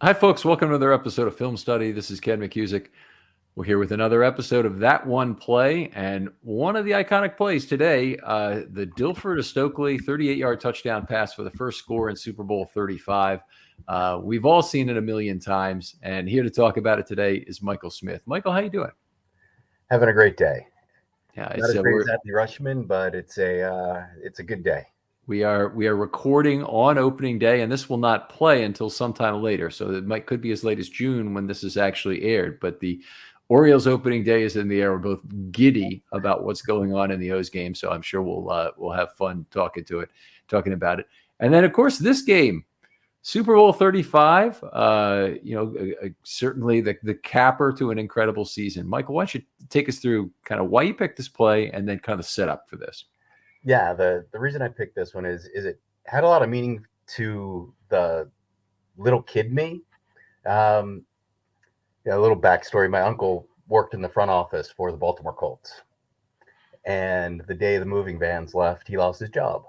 Hi, folks. Welcome to another episode of Film Study. This is Ken McCusick. We're here with another episode of That One Play, and one of the iconic plays today, the Dilfer to Stokely 38-yard touchdown pass for the first score in Super Bowl 35. We've all seen it a million times, and here to talk about it today is Michael Smith. Michael, how you doing? Having a great day. Yeah, Not as great as Anthony Rushman, but it's a good day. We are recording on opening day, and this will not play until sometime later. So it could be as late as June when this is actually aired. But the Orioles opening day is in the air. We're both giddy about what's going on in the O's game, so I'm sure we'll have fun talking about it. And then, of course, this game, Super Bowl 35. Certainly the capper to an incredible season. Michael, why don't you take us through kind of why you picked this play and then kind of the setup for this? Yeah, the reason I picked this one is it had a lot of meaning to the little kid me. A little backstory. My uncle worked in the front office for the Baltimore Colts. And the day the moving vans left, he lost his job.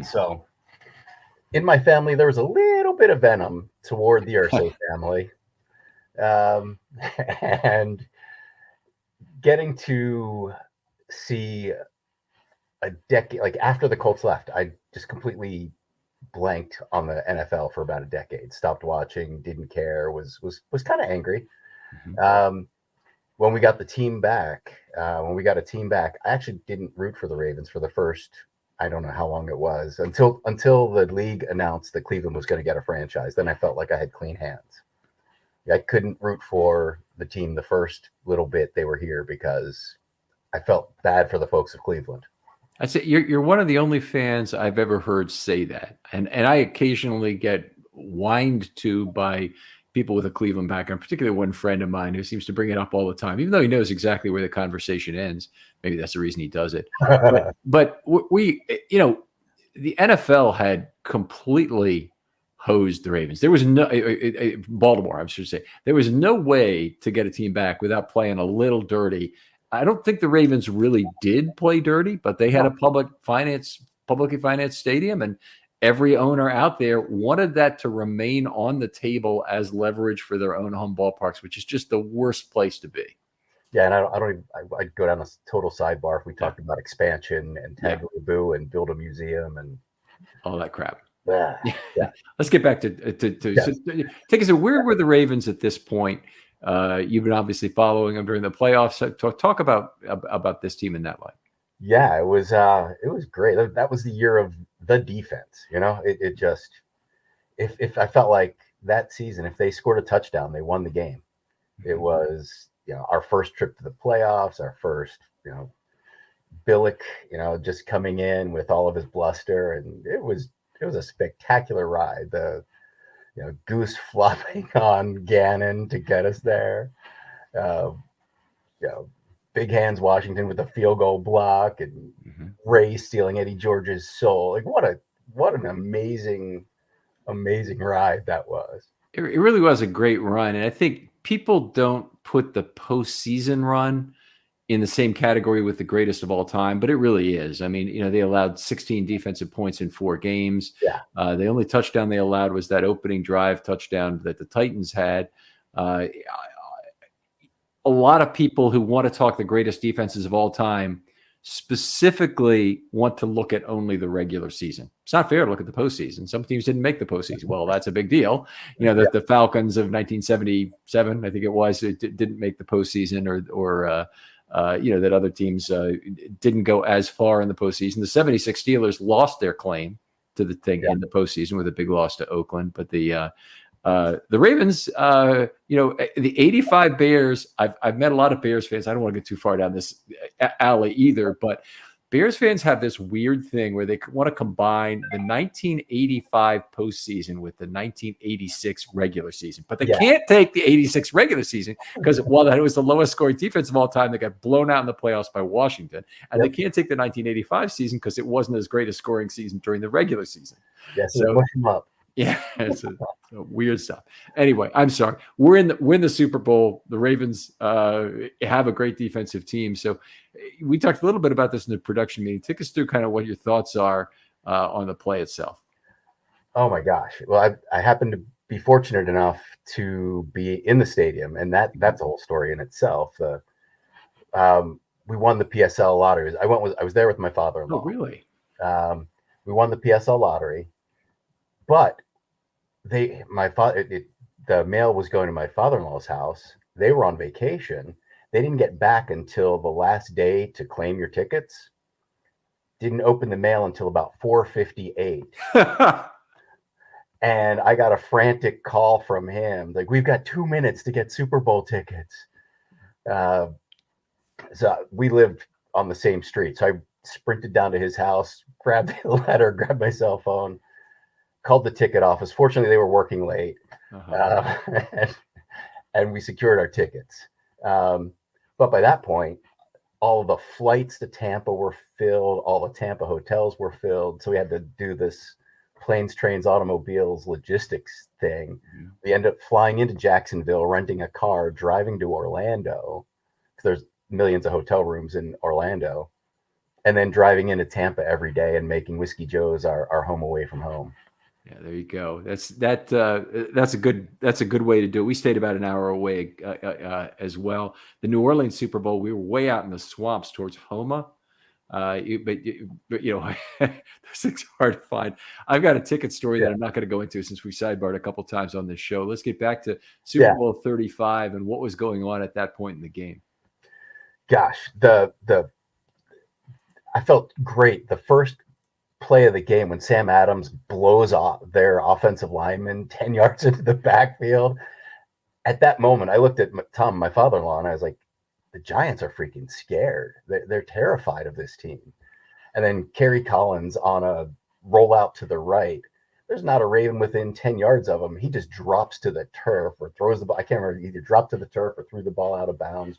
So in my family, there was a little bit of venom toward the Irsay family. And getting to see a decade, like after the Colts left, I just completely blanked on the NFL for about a decade. Stopped watching, didn't care, was kind of angry. Mm-hmm. When we got a team back, I actually didn't root for the Ravens for the first, I don't know how long it was, until the league announced that Cleveland was going to get a franchise. Then I felt like I had clean hands. I couldn't root for the team the first little bit they were here because I felt bad for the folks of Cleveland. I'd say you're one of the only fans I've ever heard say that. And I occasionally get whined to by people with a Cleveland background, particularly one friend of mine who seems to bring it up all the time, even though he knows exactly where the conversation ends. Maybe that's the reason he does it. But we, the NFL had completely hosed the Ravens. There was no Baltimore, I should say. There was no way to get a team back without playing a little dirty. I don't think the Ravens really did play dirty, but they had a publicly financed stadium, and every owner out there wanted that to remain on the table as leverage for their own home ballparks, which is just the worst place to be. Yeah, and I'd go down a total sidebar if we talked about expansion and tag Boo and build a museum and all that crap. Yeah. Let's get back to yes. So take us to where were the Ravens at this point? You've been obviously following them during the playoffs. Talk about this team in that light. Yeah, it was great. That was the year of the defense. It just if I felt like that season, if they scored a touchdown, they won the game. It was our first trip to the playoffs, our first Billick just coming in with all of his bluster, and it was a spectacular ride. The Goose flopping on Gannon to get us there. Big Hands Washington with the field goal block, and Ray stealing Eddie George's soul. Like what an amazing ride that was. It really was a great run, and I think people don't put the postseason run in the same category with the greatest of all time, but it really is. I mean, they allowed 16 defensive points in 4 games. Yeah. The only touchdown they allowed was that opening drive touchdown that the Titans had. A lot of people who want to talk the greatest defenses of all time specifically want to look at only the regular season. It's not fair to look at the postseason. Some teams didn't make the postseason. Well, that's a big deal. The Falcons of 1977, I think it was, it didn't make the postseason, or that other teams didn't go as far in the postseason. The 76 Steelers lost their claim to the thing in the postseason with a big loss to Oakland. But the Ravens, the 85 Bears, I've met a lot of Bears fans. I don't want to get too far down this alley either, but Bears fans have this weird thing where they want to combine the 1985 postseason with the 1986 regular season, but they can't take the 86 regular season because while that was the lowest scoring defense of all time, they got blown out in the playoffs by Washington, and they can't take the 1985 season because it wasn't as great a scoring season during the regular season. So push them up. Yeah, it's a weird stuff. Anyway, I'm sorry. We're in the Super Bowl. The Ravens have a great defensive team. So we talked a little bit about this in the production meeting. Take us through kind of what your thoughts are on the play itself. Oh my gosh. Well, I happened to be fortunate enough to be in the stadium, and that's a whole story in itself. We won the PSL lottery. I was there with my father-in-law. Oh, really? We won the PSL lottery, but the mail was going to my father-in-law's house. They were on vacation. They didn't get back until the last day to claim your tickets. Didn't open the mail until about 4:58. And I got a frantic call from him, like, we've got 2 minutes to get Super Bowl tickets. So we lived on the same street. So I sprinted down to his house, grabbed the letter, grabbed my cell phone, called the ticket office. Fortunately, they were working late. And we secured our tickets. But by that point, all of the flights to Tampa were filled. All the Tampa hotels were filled. So we had to do this planes, trains, automobiles, logistics thing. Mm-hmm. We ended up flying into Jacksonville, renting a car, driving to Orlando, because there's millions of hotel rooms in Orlando, and then driving into Tampa every day and making Whiskey Joe's our home away from home. Yeah, there you go. That's a good way to do it. We stayed about an hour away as well. The New Orleans Super Bowl, we were way out in the swamps towards Homa. But you know, those things are hard to find. I've got a ticket story that I'm not going to go into since we sidebarred a couple times on this show. Let's get back to Super Bowl 35 and what was going on at that point in the game. Gosh, I felt great. The first play of the game when Sam Adams blows off their offensive lineman 10 yards into the backfield. At that moment, I looked at Tom, my father-in-law, and I was like, the Giants are freaking scared. They're terrified of this team. And then Kerry Collins on a rollout to the right. There's not a Raven within 10 yards of him. He just drops to the turf or throws the ball. I can't remember, either dropped to the turf or threw the ball out of bounds.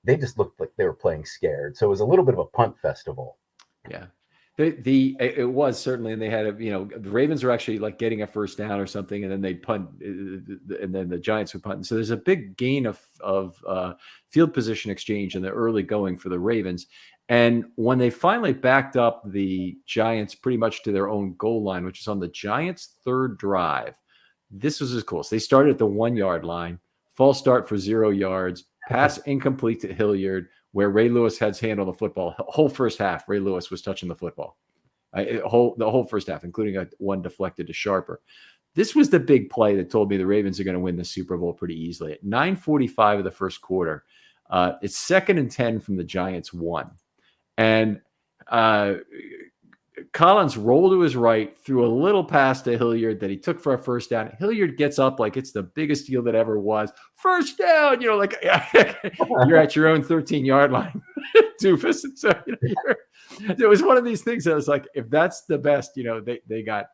They just looked like they were playing scared. So it was a little bit of a punt festival. Yeah. It was certainly, and they had the Ravens were actually like getting a first down or something, and then they'd punt, and then the Giants would punt. And so there's a big gain of field position exchange in the early going for the Ravens. And when they finally backed up the Giants pretty much to their own goal line, which is on the Giants' third drive, this was as cool. So they started at the 1 yard line, false start for 0 yards, pass incomplete to Hilliard, where Ray Lewis had his hand on the football. Whole first half, Ray Lewis was touching the football. The whole first half, including one deflected to Sharper. This was the big play that told me the Ravens are going to win the Super Bowl pretty easily. At 9:45 of the first quarter, it's 2nd and 10 from the Giants 1. And Collins rolled to his right, threw a little pass to Hilliard that he took for a first down. Hilliard gets up like it's the biggest deal that ever was. First down, like you're at your own 13-yard line, doofus. And so it was one of these things that was like, if that's the best, they got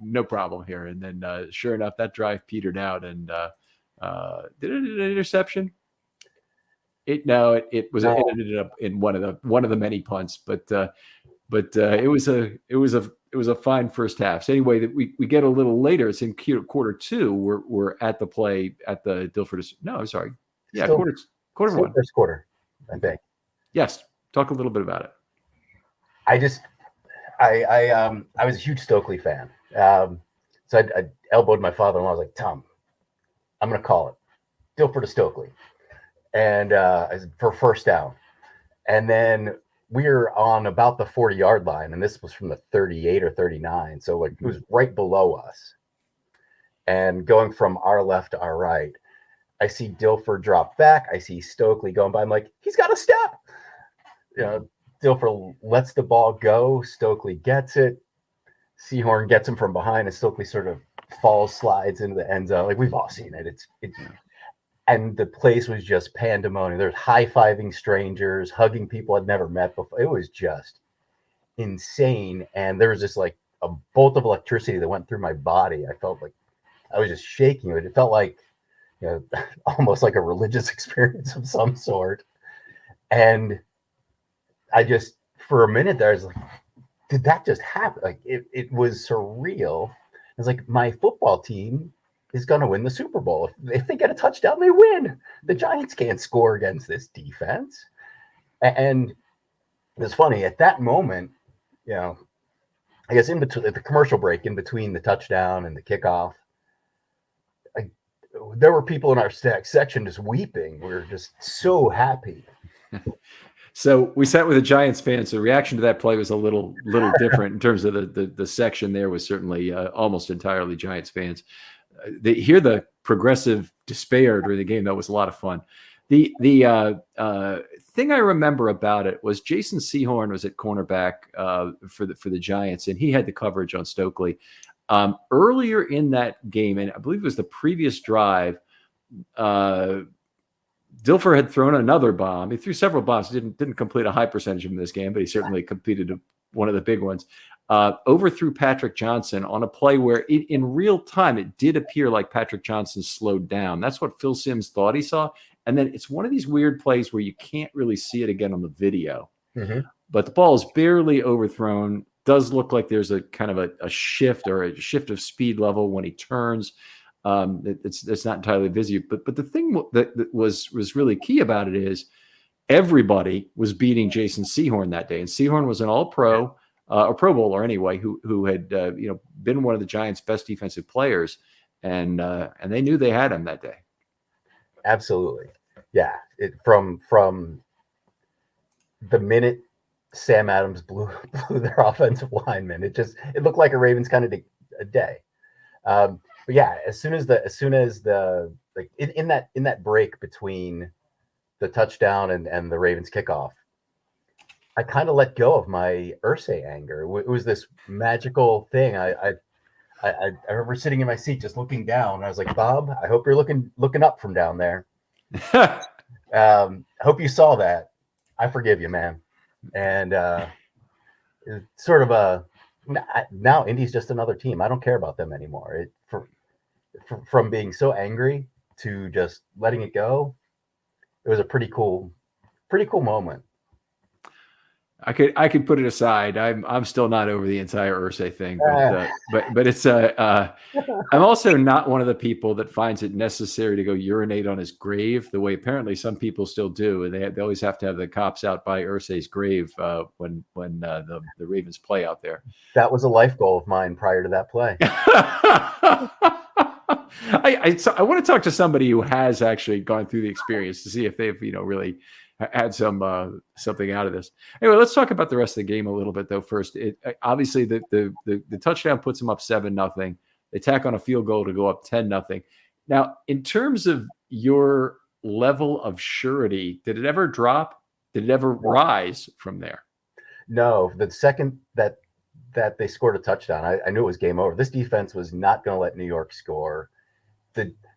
no problem here. And then sure enough, that drive petered out. And did it an interception? It ended up in one of the many punts, but it was a fine first half. So anyway, that we get a little later. It's in quarter 2. We're at the play at the Dilfer. No, I'm sorry. Yeah, quarter 1. First quarter, I think. Yes, talk a little bit about it. I was a huge Stokely fan. So I elbowed my father-in-law. I was like, Tom, I'm going to call it Dilfer to Stokely, and for first down, and then we're on about the 40-yard line, and this was from the 38 or 39, so it was right below us. And going from our left to our right, I see Dilfer drop back. I see Stokely going by. I'm like, he's got a step. Dilfer lets the ball go. Stokely gets it. Seahorn gets him from behind, and Stokely sort of slides into the end zone. Like, we've all seen it. It's and the place was just pandemonium. There's high-fiving strangers, hugging people I'd never met before. It was just insane. And there was just like a bolt of electricity that went through my body. I felt like I was just shaking. It felt like, almost like a religious experience of some sort. And I just, for a minute there, I was like, did that just happen? Like, it was surreal. It's like, my football team is going to win the Super Bowl. If they get a touchdown, they win. The Giants can't score against this defense. And it's funny, at that moment, I guess in between the commercial break, in between the touchdown and the kickoff, there were people in our section just weeping. We were just so happy. So we sat with a Giants fan. So the reaction to that play was a little different in terms of the section there was certainly almost entirely Giants fans. They hear the progressive despair during the game. That was a lot of fun. The thing I remember about it was Jason Sehorn was at cornerback for the Giants, and he had the coverage on Stokely. Earlier in that game, and I believe it was the previous drive, Dilfer had thrown another bomb. He threw several bombs. He didn't complete a high percentage of them in this game, but he certainly completed one of the big ones. Overthrew Patrick Johnson on a play where in real time, it did appear like Patrick Johnson slowed down. That's what Phil Simms thought he saw. And then it's one of these weird plays where you can't really see it again on the video. Mm-hmm. But the ball is barely overthrown. Does look like there's a kind of a shift or a shift of speed level when he turns. It's not entirely visible. But the thing that was really key about it is everybody was beating Jason Sehorn that day. And Sehorn was an all-pro, a Pro Bowler anyway, who had been one of the Giants' best defensive players. And they knew they had him that day. Absolutely. Yeah. From the minute Sam Adams blew their offensive lineman, it looked like a Ravens kind of a day. But yeah, as soon as the like in that break between the touchdown and the Ravens kickoff, I kind of let go of my Irsay anger. It was this magical thing. I remember sitting in my seat just looking down. And I was like, Bob, I hope you're looking up from down there. I hope you saw that. I forgive you, man. And it's sort of now Indy's just another team. I don't care about them anymore. From being so angry to just letting it go, it was a pretty cool moment. I could put it aside. I'm still not over the entire Irsay thing, but it's I'm also not one of the people that finds it necessary to go urinate on his grave the way apparently some people still do, and they always have to have the cops out by Irsay's grave when the Ravens play out there. That was a life goal of mine prior to that play. I want to talk to somebody who has actually gone through the experience to see if they've really had something out of this. Anyway, let's talk about the rest of the game a little bit, though. First, obviously the touchdown puts them up 7-0. They tack on a field goal to go up 10-0. Now, in terms of your level of surety, did it ever drop? Did it ever rise from there? No. The second that they scored a touchdown, I knew it was game over. This defense was not going to let New York score.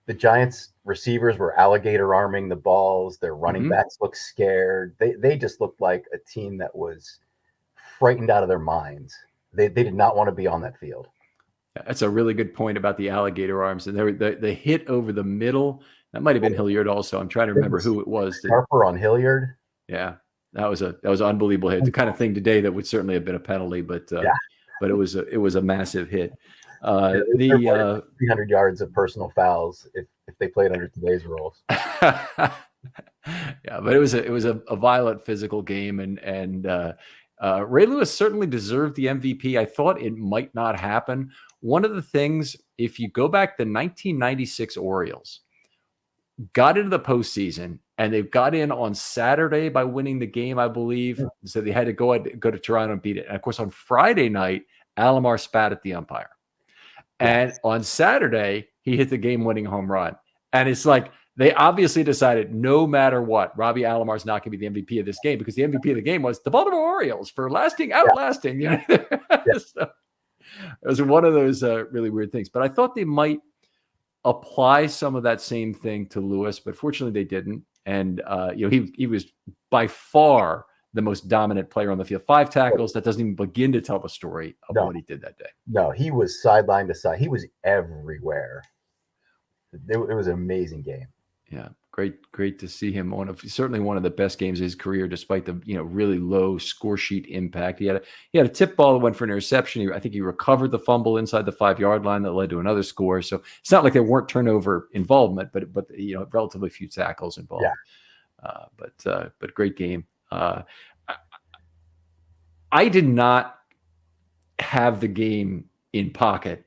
The Giants receivers were alligator arming the balls. Their running backs looked scared. They just looked like a team that was frightened out of their minds. They did not want to be on that field. That's a really good point about the alligator arms. And the hit over the middle, that might have been Hilliard also. I'm trying to remember who it was. Harper on Hilliard. Yeah, that was an unbelievable hit. The kind of thing today that would certainly have been a penalty, but it was a massive hit. 300 yards of personal fouls if they played under today's rules. Yeah, but it was a violent physical game, and Ray Lewis certainly deserved the MVP. I thought it might not happen. One of the things, if you go back, the 1996 Orioles got into the postseason, and they got in on Saturday by winning the game, I believe. So they had to go to Toronto and beat it. And of course, on Friday night, Alomar spat at the umpire. And on Saturday, he hit the game-winning home run. And it's like they obviously decided no matter what, Robbie Alomar's not going to be the MVP of this game because the MVP of the game was the Baltimore Orioles for outlasting. So it was one of those really weird things. But I thought they might apply some of that same thing to Lewis, but fortunately they didn't. And he was by far the most dominant player on the field. 5 tackles. That doesn't even begin to tell the story of what he did that day. No, he was sideline to side. He was everywhere. It was an amazing game. Yeah, great to see him. Certainly one of the best games of his career, despite the really low score sheet impact. He had a tip ball that went for an interception. I think he recovered the fumble inside the 5-yard line that led to another score. So it's not like there weren't turnover involvement, but relatively few tackles involved. Yeah. But great game. I did not have the game in pocket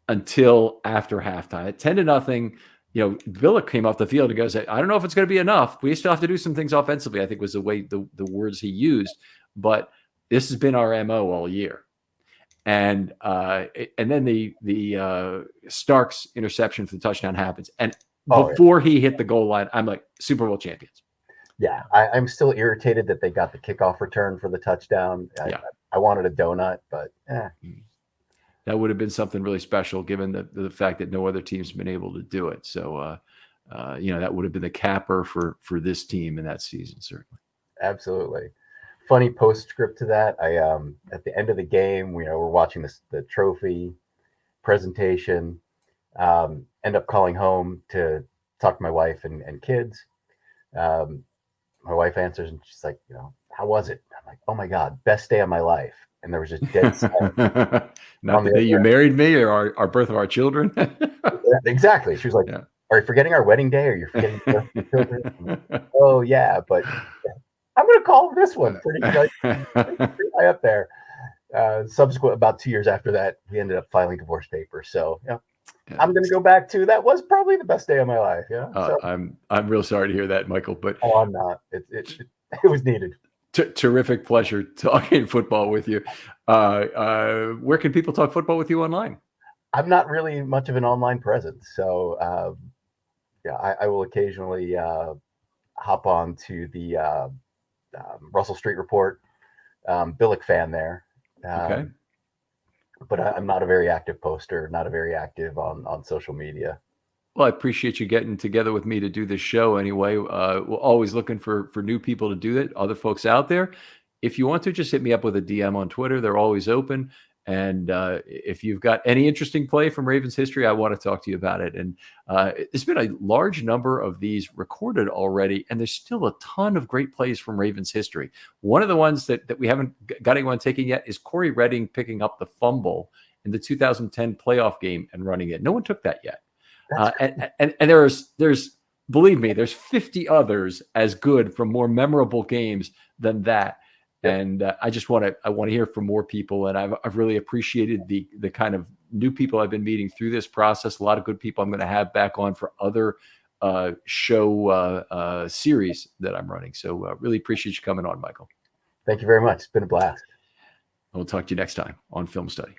until after halftime. At 10-0, Billick came off the field and goes, I don't know if it's going to be enough. We still have to do some things offensively, I think was the way the words he used. But this has been our MO all year. And then the Starks interception for the touchdown happens. And before he hit the goal line, I'm like, Super Bowl champions. Yeah, I'm still irritated that they got the kickoff return for the touchdown. I wanted a donut, but that would have been something really special given the fact that no other team's been able to do it. So, that would have been the capper for this team in that season, certainly. Absolutely. Funny postscript to that. I at the end of the game, we're watching the trophy presentation. End up calling home to talk to my wife and kids. My wife answers and she's like, how was it? I'm like, oh my God, best day of my life. And there was just dead silence. Not the day you married me or our birth of our children. Exactly. She was like, are you forgetting our wedding day? Or you're forgetting the birth of your children? Like, oh yeah, but I'm going to call this one pretty high up there. Subsequent, about 2 years after that, we ended up filing divorce papers. So I'm going to go back to that was probably the best day of my life. I'm real sorry to hear that, Michael. But I'm not. It was needed. Terrific pleasure talking football with you. Where can people talk football with you online? I'm not really much of an online presence, so I will occasionally hop on to the Russell Street Report. Billick fan there. Okay. But I'm not a very active poster, not a very active on social media. Well, I appreciate you getting together with me to do this show anyway. We're always looking for new people to do it, other folks out there. If you want to, just hit me up with a DM on Twitter. They're always open. And if you've got any interesting play from Ravens history, I want to talk to you about it. And there's been a large number of these recorded already, and there's still a ton of great plays from Ravens history. One of the ones that we haven't got anyone taking yet is Corey Redding picking up the fumble in the 2010 playoff game and running it. No one took that yet. And there's believe me, there's 50 others as good from more memorable games than that. Yep. And I want to hear from more people. And I've really appreciated the kind of new people I've been meeting through this process. A lot of good people I'm going to have back on for other show series that I'm running. So really appreciate you coming on, Michael. Thank you very much. It's been a blast. We'll talk to you next time on Film Study.